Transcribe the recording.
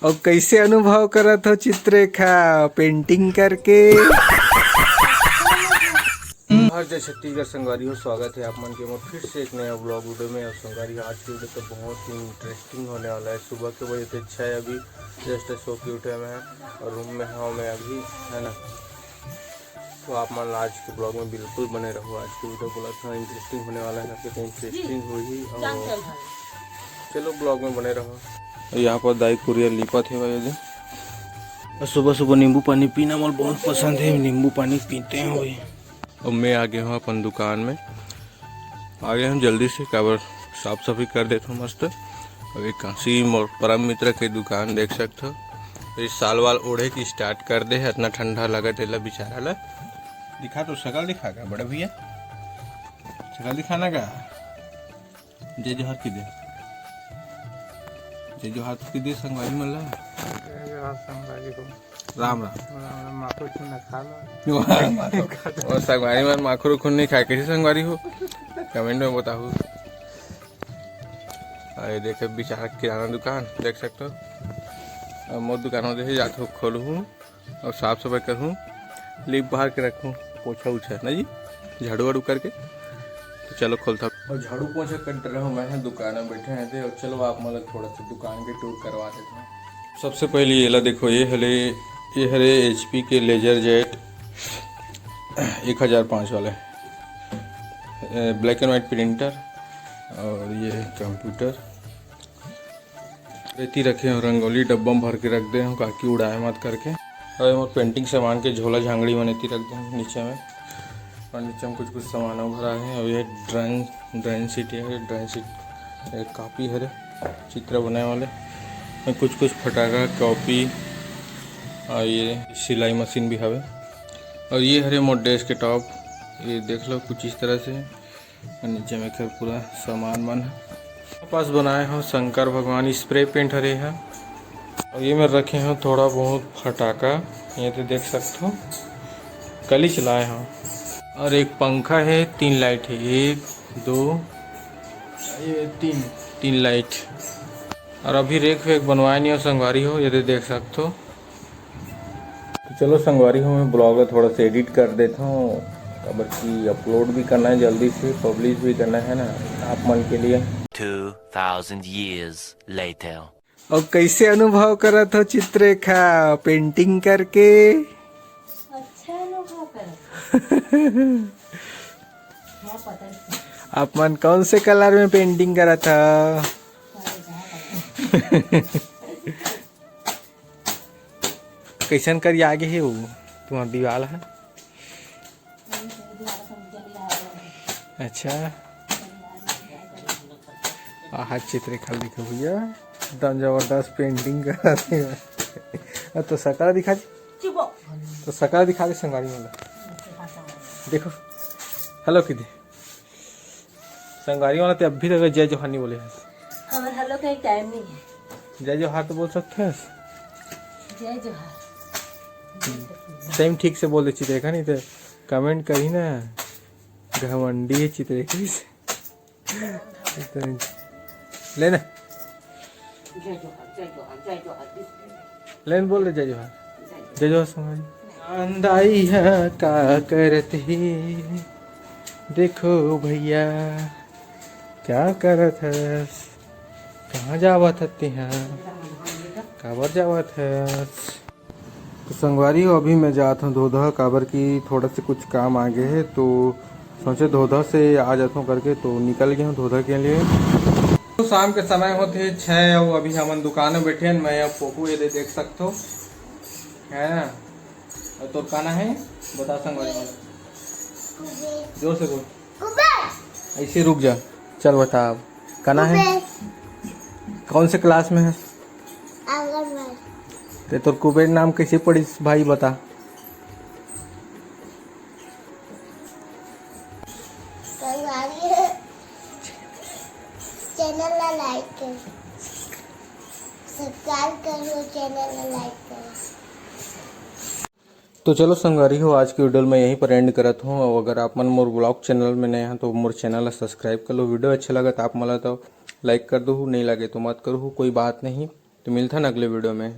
और कैसे अनुभव करत हो चित्ररेखा पेंटिंग करके। हर जय छत्तीसगढ़ संगवारी हो, स्वागत है आप मन के मोर फिर से एक नया ब्लॉग वीडियो में। और संगवारी आज की वीडियो तो बहुत ही इंटरेस्टिंग होने वाला है। सुबह के बजे तो 6 अभी जस्ट सो के उठे मैं और रूम में हूँ मैं अभी, है ना। तो आप मान आज के ब्लॉग में बिल्कुल बने रहो। आज की वीडियो बोला था इंटरेस्टिंग होने वाला है, तो इंटरेस्टिंग हुई और चलो ब्लॉग में बने रहो। यहाँ पर दाई कुरियर लिपा थे भाई। और सुबह सुबह नींबू पानी पीना मुझे बहुत पसंद है, नींबू पानी पीते हैं भाई। और मैं आ गया हूँ अपन दुकान में, आ गया हूँ जल्दी से, काबर साफ सफाई कर देता हूँ मस्त। और एक काशीम और परम मित्र की दुकान देख सकते हो। इस साल वाल ओढ़े की स्टार्ट कर दे है, इतना ठंडा लगा तेला बेचारा ला। दिखा तो शकल दिखा का बड़ा भैया, शकल दिखाना का। जय जोहर की दे, जय जोहर की दे संगवारी मन ला। राम राम। और संगवारी मन माखुर खून नहीं खाए, कैसे संगवारी हो कमेंट में बताओ। अरे देखे बेचारा किराना दुकान देख सकते हो। मोर दुकान में जैसे जाता हूँ खोलूँ और साफ सफाई करूँ, लिप बाहर के रखूँ, पोछा उछा ना जी, झाड़ू वाड़ू करके। तो चलो खोलता और झाड़ू पोछा कर रहा हूँ मैं, दुकान में बैठे हैं थे। और चलो आप मतलब थोड़ा सा दुकान के टूर करवा देते हैं। सबसे पहले ये ला देखो, ये हरे HP के लेजर जेट 1005 वाले ब्लैक एंड वाइट प्रिंटर। और ये कंप्यूटर रेती रखे हैं, रंगोली डब्बा में भर के रख दे हूँ ताकि उड़ाए मत करके। और पेंटिंग सामान के झोला झांगड़ी बनेती रख दे हूँ नीचे में। और नीचे में कुछ सामान भरा है। और ये ड्राइंग शीट है, ड्राइंग शीट एक कापी है चित्र बनाने वाले, कुछ फटाका कॉपी। और ये सिलाई मशीन भी है। और ये हरे मोर डेस्क के टॉप, ये देख लो कुछ इस तरह से। और नीचे में खैर पूरा सामान मन पास बनाए हो शंकर भगवान स्प्रे पेंट हरे है। और ये मैं रखे हैं थोड़ा बहुत फटाका, ये तो देख सकते हो कल ही चलाए हैं। और एक पंखा है, 3 लाइट है, 1 2 ये 3 लाइट। और अभी रेक वेक बनवाए नहीं हो संगवारी हो, ये तो देख सकते हो। तो चलो संगवारी हो, मैं ब्लॉग थोड़ा सा एडिट कर देता हूँ, खबर की अपलोड भी करना है जल्दी से, पब्लिश भी करना है ना आप मन के लिए। 2000 years later. और कैसे अनुभव करत हो चित्ररेखा पेंटिंग करके। अच्छा अनुभव करत आप मन कौन से कलर में पेंटिंग करत था। कैसन कर आगे है वो तुम्हारा दीवार है। अच्छा आहा चित्ररेखा लिखो भैया, एकदम जबरदस्त पेंटिंग कराते हैं। तो सकल दिखा दे, तो सकल दिखा दे संगवारी वाला देखो। हेलो की दे संगवारी वाला तो अभी तक जय जोहर नहीं बोले हैं। हमारे हेलो का एक टाइम नहीं है। जय जोहर तो बोल सकते हैं। जय जोहर टाइम ठीक से बोल दे चित्ररेखा, नहीं तो कमेंट करी ना घमंडी है चित्ररेखा से। लेना जय जोहर जय जोहर जय जोहर लेन बोल दे जय जोहर, जय जोहर संगवारी। अंदाई है का करते देखो भैया क्या करत है, कहाँ जावत हते हैं, काबर जावत है। तो संगवारी हो अभी मैं जाता हूँ धोधा, काबर की थोड़ा से कुछ काम आगे है, तो सोचे धोधा से आ जाता हूँ करके, तो निकल गया हूँ धोधा के लिए। तो शाम के समय होते 6 और अभी हम दुकान में बैठे हैं। मैं अब पोपू ये देख सकते हो है ना। तो खाना है बता संगवारी वाला, जोर से बोल, ऐसे रुक जा, चल बता अब खाना है। कौन से क्लास में है ते तोर कुबेर नाम कैसे पढ़ी भाई बता। चैनल ला लाइक कर, सब्सक्राइब करो, चैनल ला लाइक करो। तो चलो संगवारी हो आज की वीडियो में यहीं पर एंड करत हूँ। और अगर आप मन मोर ब्लॉग चैनल में नए हैं तो मोर चैनल सब्सक्राइब कर लो। वीडियो अच्छा लगा तो आप मला तो लाइक कर दो, नहीं लगे तो मत करो, कोई बात नहीं। तो मिलता है ना अगले वीडियो में।